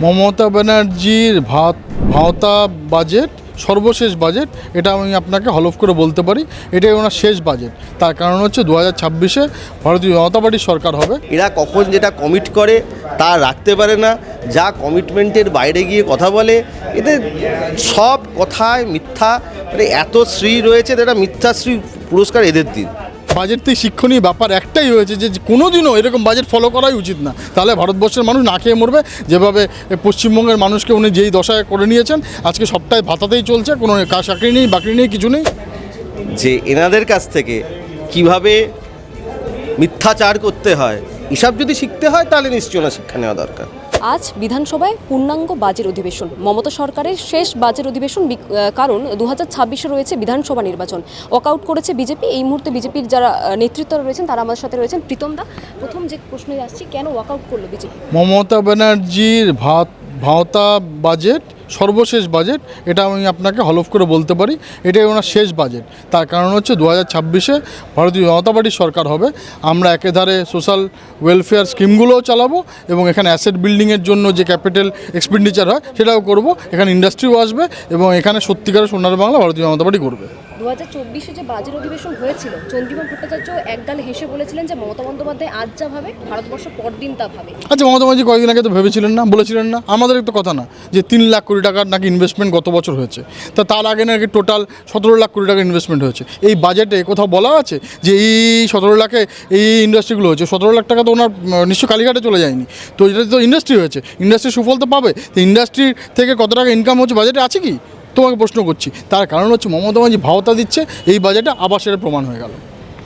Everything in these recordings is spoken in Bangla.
মমতা ব্যানার্জির ভাওতা বাজেট সর্বশেষ বাজেট, এটা আমি আপনাকে হলফ করে বলতে পারি। এটাই ওনার শেষ বাজেট। তার কারণ হচ্ছে 2026-এ ভারতীয় জনতা পার্টির সরকার হবে। এরা কখন যেটা কমিট করে তা রাখতে পারে না, যা কমিটমেন্টের বাইরে গিয়ে কথা বলে, এদের সব কথায় মিথ্যা। মানে এত শ্রী রয়েছে, এটা মিথ্যাশ্রী পুরস্কার এদের দিন। বাজেট থেকে শিক্ষণীয় ব্যাপার একটাই হয়েছে যে কোনোদিনও এরকম বাজেট ফলো করাই উচিত না, তাহলে ভারতবর্ষের মানুষ না খেয়ে মরবে। যেভাবে পশ্চিমবঙ্গের মানুষকে উনি যেই দশায় করে নিয়েছেন, আজকে সবটাই ভাতাতেই চলছে, কোনো চাকরি নেই, বাকরি নেই, কিছু নেই। যে এনাদের কাছ থেকে কিভাবে মিথ্যাচার করতে হয় এসব যদি শিখতে হয়, তাহলে নিশ্চয় না শিক্ষা নেওয়া দরকার। আজ বিধানসভায় পূর্ণাঙ্গ বাজেট অধিবেশন, মমতা সরকারের শেষ বাজেট অধিবেশন। কারণ 2026-এ রয়েছে বিধানসভা নির্বাচন। ওয়াকআউট করেছে বিজেপি। এই মুহূর্তে বিজেপির যারা নেতৃত্বরা রয়েছেন তারা আমাদের সাথে রয়েছেন। প্রীতম দা, প্রথম যে প্রশ্নে আসছি, কেন ওয়াকআউট করলো বিজেপি? মমতা ব্যানার্জির ভাওতা বাজেট সর্বশেষ বাজেট, এটা আমি আপনাকে হলফ করে বলতে পারি। এটাই ওনার শেষ বাজেট। তার কারণ হচ্ছে 2026-এ ভারতীয় জনতা পার্টির সরকার হবে। আমরা একেধারে সোশ্যাল ওয়েলফেয়ার স্কিমগুলোও চালাবো এবং এখানে অ্যাসেট বিল্ডিংয়ের জন্য যে ক্যাপিটাল এক্সপেন্ডিচার হয় সেটাও করব। এখানে ইন্ডাস্ট্রিও আসবে এবং এখানে সত্যিকারের সোনার বাংলা ভারতীয় জনতা পার্টি করবে। 2024-এ যে বাজেট অধিবেশন হয়েছিল, চন্দ্রিমা ভট্টাচার্য একগালে হেসে বলেছিলেন যে মমতা বন্দ্যোপাধ্যায় আজ যা ভাবে ভারতবর্ষ পরদিন তা ভাবে। আচ্ছা, মমতা ব্যানার্জি কয়েকদিন আগে তো ভেবেছিলেন না, বলেছিলেন না? আমাদের তো কথা না যে 3 লাখ কোটি টাকার নাকি ইনভেস্টমেন্ট গত বছর হয়েছে, তার আগে নাকি টোটাল 17 লাখ কোটি টাকা ইনভেস্টমেন্ট হয়েছে। এই বাজেটে কোথাও বলা আছে যে এই 17 লাখে এই ইন্ডাস্ট্রিগুলো হয়েছে? 17 লাখ টাকা তো ওনার নিশ্চয় কালীঘাটে চলে যায়নি। তো এটা তো ইন্ডাস্ট্রি হয়েছে, ইন্ডাস্ট্রির সুফল তো পাবে। তো ইন্ডাস্ট্রি থেকে কত টাকা ইনকাম হচ্ছে বাজেটে আছে কি? তোমাকে প্রশ্ন করছি। তার কারণ হচ্ছে মমতা ব্যানার্জি ভাওতা দিচ্ছে, এই বাজেটে আবার সেটা প্রমাণ হয়ে গেল।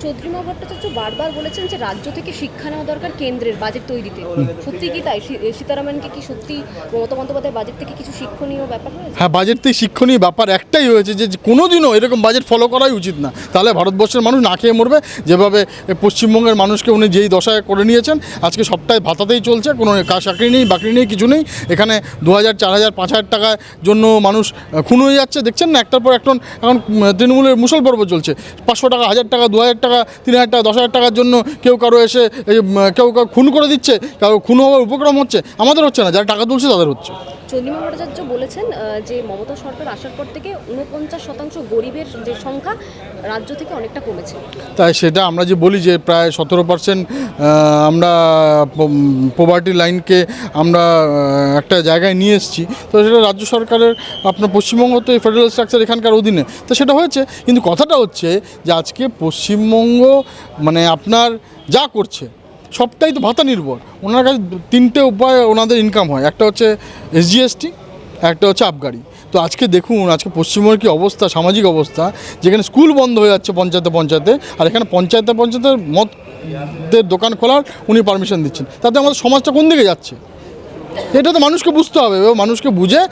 চন্দ্রিমা ভট্টাচার্য বারবার বলেছেন যে রাজ্য থেকে শিক্ষা নেওয়া দরকার কেন্দ্রের বাজেট তৈরিতে। সত্যি কি তাই? সীতারামনকে কি সত্যি মমতা বন্দ্যোপাধ্যায় বাজেট থেকে কিছু শিক্ষণীয় ব্যাপার রয়েছে? হ্যাঁ, বাজেট থেকে শিক্ষণীয় ব্যাপার একটাই হয়েছে যে কোনোদিনও এরকম বাজেট ফলো করাই উচিত না, তাহলে ভারতবর্ষের মানুষ না খেয়ে মরবে। যেভাবে পশ্চিমবঙ্গের মানুষকে উনি যেই দশায় করে নিয়েছেন, আজকে সবটাই ভাতাতেই চলছে, কোনো চাকরি নেই, বাকরি নেই, কিছু নেই। এখানে 2000, 4000, 5000 টাকার জন্য মানুষ খুন হয়ে যাচ্ছে, দেখছেন না? একটার পর এখন তৃণমূলের মুসল পর্ব চলছে। 500 টাকা, 1000 টাকা, 2000 টাকা, 3000 টাকা, 10,000 টাকার জন্য কেউ কারো এসে কেউ খুন করে দিচ্ছে, কারো খুন হওয়ার উপক্রম হচ্ছে। আমাদের হচ্ছে না, যারা টাকা তুলছে তাদের হচ্ছে। চন্দ্রিমা ভট্টাচার্য বলেছেন যে মমতা সরকার আসার পর থেকে 49% গরিবের যে সংখ্যা রাজ্য থেকে অনেকটা কমেছে। তাই সেটা আমরা যে বলি যে প্রায় 17% আমরা পভার্টি লাইনকে আমরা একটা জায়গায় নিয়ে এসেছি। তো সেটা রাজ্য সরকারের, আপনার পশ্চিমবঙ্গ তো এই ফেডারেল স্ট্রাকচার এখানকার অধীনে, তো সেটা হয়েছে। কিন্তু কথাটা হচ্ছে যে আজকে পশ্চিমবঙ্গ মানে আপনার যা করছে সবটাই তো ভাতা নির্ভর। ওনার কাছে 3টে উপায় ওনাদের ইনকাম হয়। একটা হচ্ছে SGST, একটা হচ্ছে আবগারি। তো আজকে দেখুন আজকে পশ্চিমবঙ্গের কী অবস্থা, সামাজিক অবস্থা, যেখানে স্কুল বন্ধ হয়ে যাচ্ছে পঞ্চায়েতে, আর এখানে পঞ্চায়েতের মদের দোকান খোলার উনি পারমিশন দিচ্ছেন। তাতে আমাদের সমাজটা কোন দিকে যাচ্ছে? এটা তো মানুষকে বুঝতে হবে এবং মানুষকে বুঝে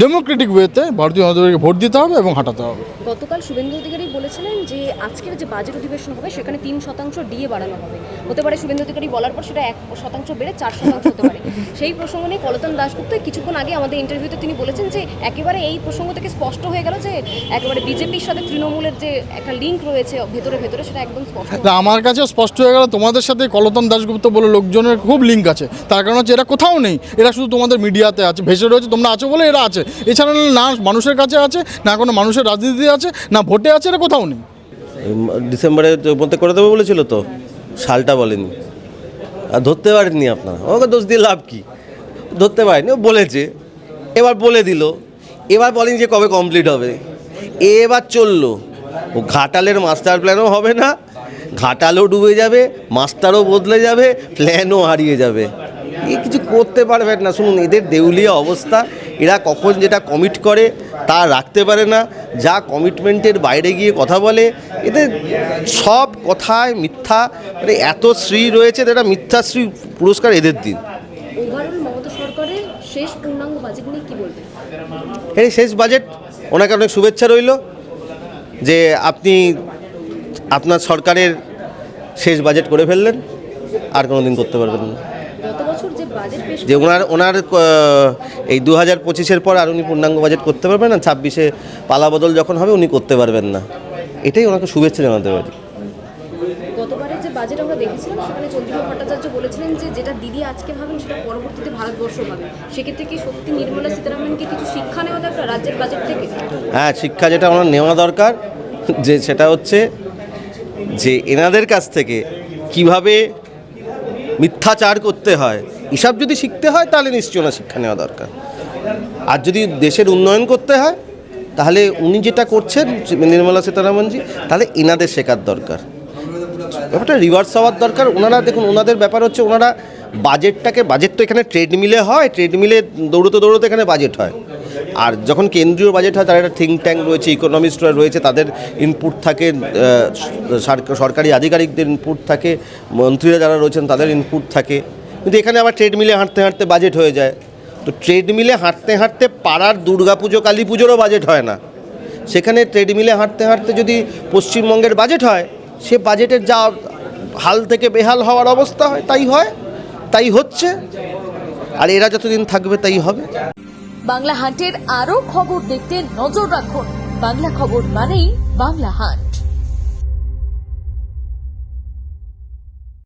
ডেমোক্রেটিক ওয়েতে ভারতীয় জনতা পার্টিকে ভোট দিতে হবে এবং হাঁটাতে হবে। গতকাল শুভেন্দু অধিকারী বলেছিলেন যে আজকের যে বাজেট অধিবেশন হবে সেখানে 3% ডিএ বাড়ানো হবে। হতে পারে শুভেন্দু অধিকারী বলার পর সেটা 1% বেড়ে 4% হতে পারে। সেই প্রসঙ্গ নিয়ে কলতন দাশগুপ্ত কিছুক্ষণ আগে আমাদের ইন্টারভিউতে তিনি বলেছেন যে একেবারে এই প্রসঙ্গ থেকে স্পষ্ট হয়ে গেল যে একেবারে বিজেপির সাথে তৃণমূলের যে একটা লিঙ্ক রয়েছে ভেতরে সেটা একদম স্পষ্ট। আমার কাছে স্পষ্ট হয়ে গেল, তোমাদের সাথে কলতন দাশগুপ্ত বলে লোকজনের খুব লিঙ্ক আছে। তার কারণ হচ্ছে এরা কোথাও নেই, এরা শুধু তোমাদের মিডিয়াতে আছে, ভেসে রয়েছে, তোমরা আছো বলে এরা আছে। এছাড়া না মানুষের কাছে আছে, না কোনো মানুষের রাজনীতি আছে, না ভোটে আছে, এরা কোথাও নেই। ডিসেম্বরের মধ্যে করে দেবো বলেছিল তো, সালটা বলেনি আর ধরতে পারেননি আপনারা। ওকে দোষ দিয়ে লাভ কি? ধরতে পারেনি, ও বলেছে, এবার বলে দিল। এবার বলেন যে কবে কমপ্লিট হবে, এবার চললো। ও ঘাটালের মাস্টার প্ল্যানও হবে না, ঘাটালও ডুবে যাবে, মাস্টারও বদলে যাবে, প্ল্যানও হারিয়ে যাবে। এ কিছু করতে পারবেন না। শুনুন, এদের দেউলিয়া অবস্থা। এরা কখন যেটা কমিট করে তা রাখতে পারে না, যা কমিটমেন্টের বাইরে গিয়ে কথা বলে, এদের সব কথায় মিথ্যা। মানে এত শ্রী রয়েছে, এটা মিথ্যাশ্রী পুরস্কার এদের দিন। ওভারঅল মমতা সরকারের শেষ পূর্ণাঙ্গ বাজেট নিয়ে কী বলবেন? এই শেষ বাজেট, ওনাকে অনেক শুভেচ্ছা রইল যে আপনি আপনার সরকারের শেষ বাজেট করে ফেললেন, আর কোনো দিন করতে পারবেন না। গত বছর যে বাজেট যে ওনার এই 2025-এর পর আর উনি পূর্ণাঙ্গ বাজেট করতে পারবেন না। 26-এ পালাবদল যখন হবে উনি করতে পারবেন না। এটাই ওনাকে শুভেচ্ছা জানাতে পারি। গতবারের যে বাজেট আমরা দেখেছিলাম, সেখানে চন্দ্রিমা ভট্টাচার্য বলেছিলেন যে যেটা দিদি আজকে ভাবেন সেটা পরবর্তীতে ভারতবর্ষ পাবে। সেক্ষেত্রে কি সত্যি নির্মলা সীতারামনকে কিছু শিক্ষা নেওয়া দরকার রাজ্যের বাজেট থেকে? হ্যাঁ, শিক্ষা যেটা আমার নেওয়া দরকার, যে সেটা হচ্ছে যে এনাদের কাছ থেকে কিভাবে মিথ্যাচার করতে হয় এসব যদি শিখতে হয় তাহলে নিশ্চয়ই ওনার শিক্ষা নেওয়া দরকার। আর যদি দেশের উন্নয়ন করতে হয় তাহলে উনি যেটা করছেন নির্মলা সীতারামনজি, তাহলে এনাদের শেখার দরকার। ব্যাপারটা রিভার্স হওয়ার দরকার। ওনারা দেখুন, ওনাদের ব্যাপার হচ্ছে ওনারা বাজেট তো এখানে ট্রেডমিলে হয়, ট্রেডমিলে দৌড়তে দৌড়তে এখানে বাজেট হয়। আর যখন কেন্দ্রীয় বাজেট হয় তার একটা থিঙ্ক ট্যাঙ্ক রয়েছে, ইকোনমিস্টরা রয়েছে, তাদের ইনপুট থাকে, সরকারি আধিকারিকদের ইনপুট থাকে, মন্ত্রীরা যারা রয়েছেন তাদের ইনপুট থাকে। কিন্তু এখানে আবার ট্রেডমিলে হাঁটতে হাঁটতে বাজেট হয়ে যায়। তো ট্রেডমিলে হাঁটতে হাঁটতে পাড়ার দুর্গাপুজো কালী পুজোরও বাজেট হয় না। সেখানে ট্রেডমিলে হাঁটতে হাঁটতে যদি পশ্চিমবঙ্গের বাজেট হয়, সে বাজেটের যা হাল থেকে বেহাল হওয়ার অবস্থা হয় তাই হচ্ছে। আর এরা যতদিন থাকবে তাই হবে। বাংলা হাটের আরো খবর দেখতে নজর রাখুন। বাংলা খবর মানেই বাংলা হাট।